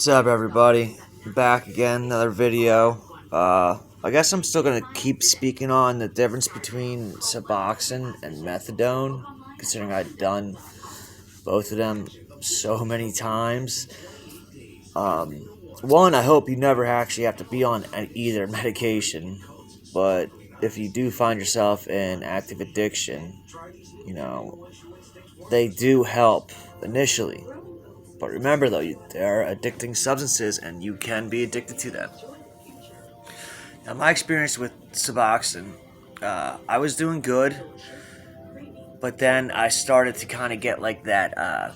What's up, everybody? Back again, another video. I guess I'm still gonna keep speaking on the difference between Suboxone and Methadone, considering I've done both of them so many times. Um, One, I hope you never actually have to be on either medication, but if you do find yourself in active addiction, they do help initially. But remember, though, they're addicting substances, and you can be addicted to them. Now, my experience with Suboxone, I was doing good, but then I started to kind of get like that. I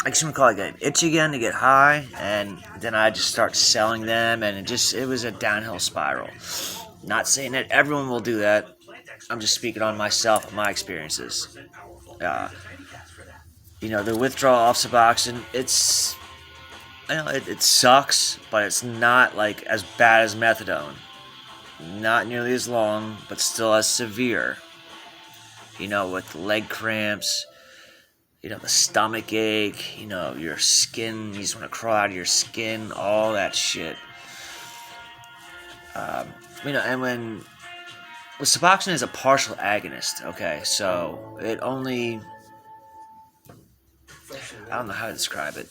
guess you would call it an itch again to get high, and then I just start selling them, and it was a downhill spiral. Not saying that everyone will do that. I'm just speaking on myself and my experiences. Uh, the withdrawal off Suboxone, it sucks, but it's not like as bad as methadone. Not nearly as long, but still as severe. With leg cramps, the stomach ache, your skin, you just want to crawl out of your skin, all that shit. And when Suboxone is a partial agonist, okay, so it only, I don't know how to describe it.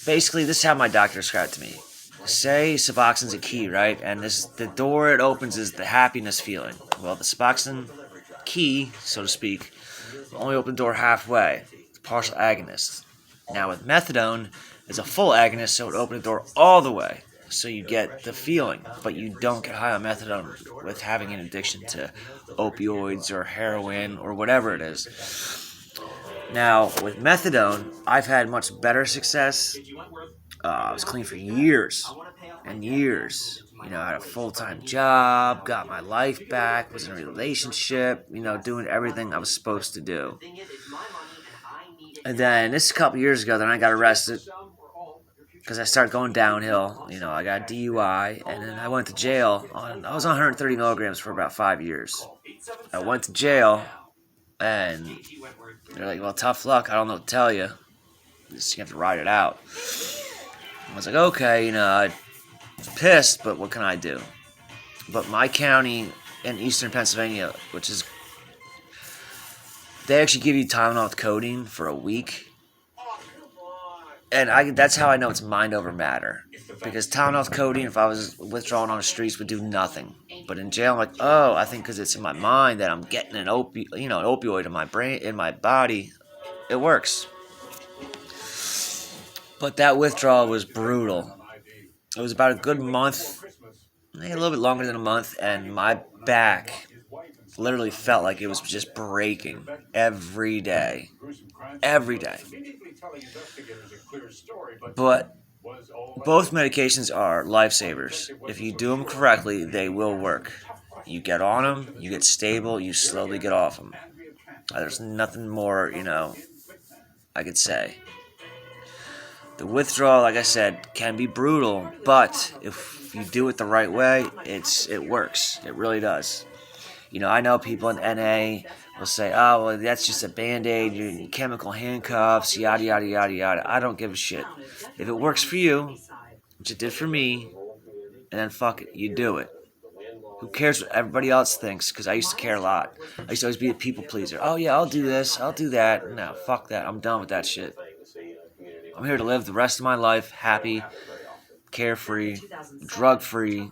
Basically, this is how my doctor described it to me. Say Suboxone's a key, right? And the door it opens is the happiness feeling. Well, the Suboxone key, so to speak, will only open the door halfway. It's a partial agonist. Now with methadone, it's a full agonist, so it will open the door all the way. So you get the feeling, but you don't get high on methadone with having an addiction to opioids or heroin or whatever it is. Now, with methadone, I've had much better success. I was clean for years and years. I had a full-time job, got my life back, was in a relationship, doing everything I was supposed to do. And then this a couple years ago, then I got arrested because I started going downhill. I got a DUI, and then I went to jail. I was on 130 milligrams for about 5 years. I went to jail, and they're like, well, tough luck. I don't know what to tell you. You have to ride it out. I was like, okay, I'm pissed, but what can I do? But my county in eastern Pennsylvania, they actually give you Tylenol with codeine for a week. And that's how I know it's mind over matter. Because Tylenol with codeine, if I was withdrawing on the streets, would do nothing. But in jail, I'm like, oh, I think because it's in my mind that I'm getting an opioid in my brain, in my body, it works. But that withdrawal was brutal. It was about a good month, maybe a little bit longer than a month, and my back literally felt like it was just breaking every day. Every day. But both medications are lifesavers. If you do them correctly, they will work. You get on them, you get stable, you slowly get off them. There's nothing more, I could say. The withdrawal, like I said, can be brutal, but if you do it the right way, it works. It really does. I know people in NA will say, oh, well, that's just a Band-Aid, your chemical handcuffs, yada, yada, yada, yada. I don't give a shit. If it works for you, which it did for me, and then fuck it, you do it. Who cares what everybody else thinks? Because I used to care a lot. I used to always be a people pleaser. Oh, yeah, I'll do this, I'll do that. No, fuck that. I'm done with that shit. I'm here to live the rest of my life happy, carefree, drug-free,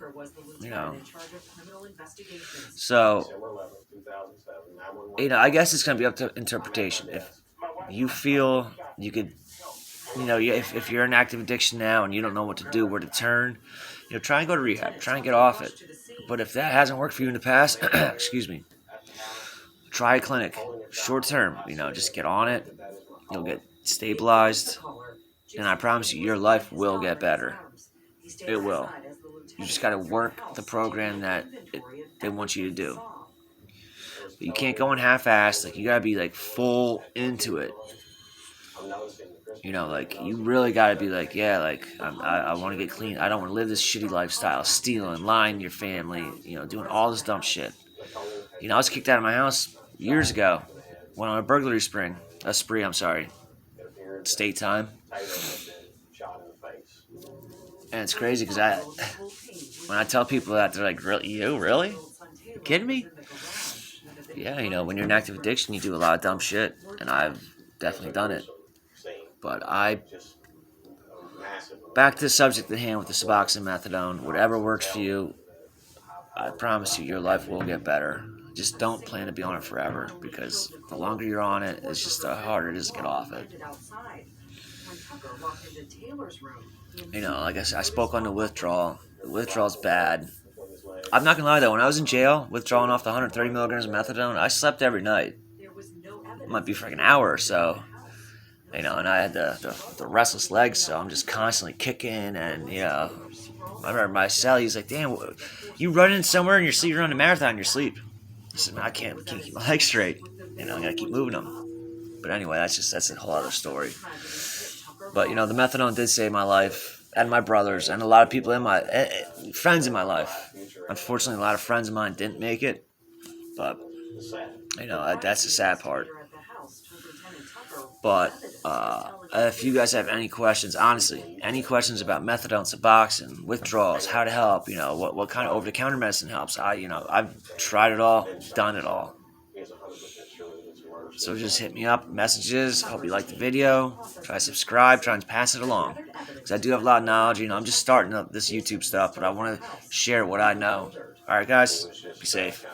So, I guess it's going to be up to interpretation. If you feel you could, if you're in active addiction now and you don't know what to do, where to turn, try and go to rehab. Try and get off it. But if that hasn't worked for you in the past, excuse me, try a clinic. Short term, just get on it. You'll get stabilized. And I promise you, your life will get better. It will. You just got to work the program that they want you to do. But you can't go in half-assed. You got to be, full into it. You really got to be I want to get clean. I don't want to live this shitty lifestyle. Stealing, lying to your family, doing all this dumb shit. I was kicked out of my house years ago. Went on a burglary spree, state time. And it's crazy because when I tell people that, they're like, "Really? You really? You kidding me?" Yeah, when you're in active addiction, you do a lot of dumb shit, and I've definitely done it. But back to the subject at hand with the Suboxone Methadone. Whatever works for you, I promise you, your life will get better. Just don't plan to be on it forever, because the longer you're on it, it's just the harder it is to get off it. Like I said, I spoke on the withdrawal. The withdrawal's bad. I'm not gonna lie though, when I was in jail, withdrawing off the 130 milligrams of methadone, I slept every night. It might be for like an hour or so. And I had the restless legs, so I'm just constantly kicking, and I remember my cell, he's like, "Damn, you running somewhere in your sleep, you run a marathon in your sleep." I said, "Man, I can't keep my legs straight. I gotta keep moving them." But anyway, that's a whole other story. But the methadone did save my life, and my brothers, and a lot of people friends in my life. Unfortunately, a lot of friends of mine didn't make it, but that's the sad part. But if you guys have any questions, honestly, any questions about methadone, Suboxone, withdrawals, how to help, what kind of over-the-counter medicine helps, I've tried it all, done it all. So just hit me up, messages. Hope you like the video. Try to subscribe, try and pass it along, because I do have a lot of knowledge. I'm just starting up this YouTube stuff, but I want to share what I know. All right, guys, be safe.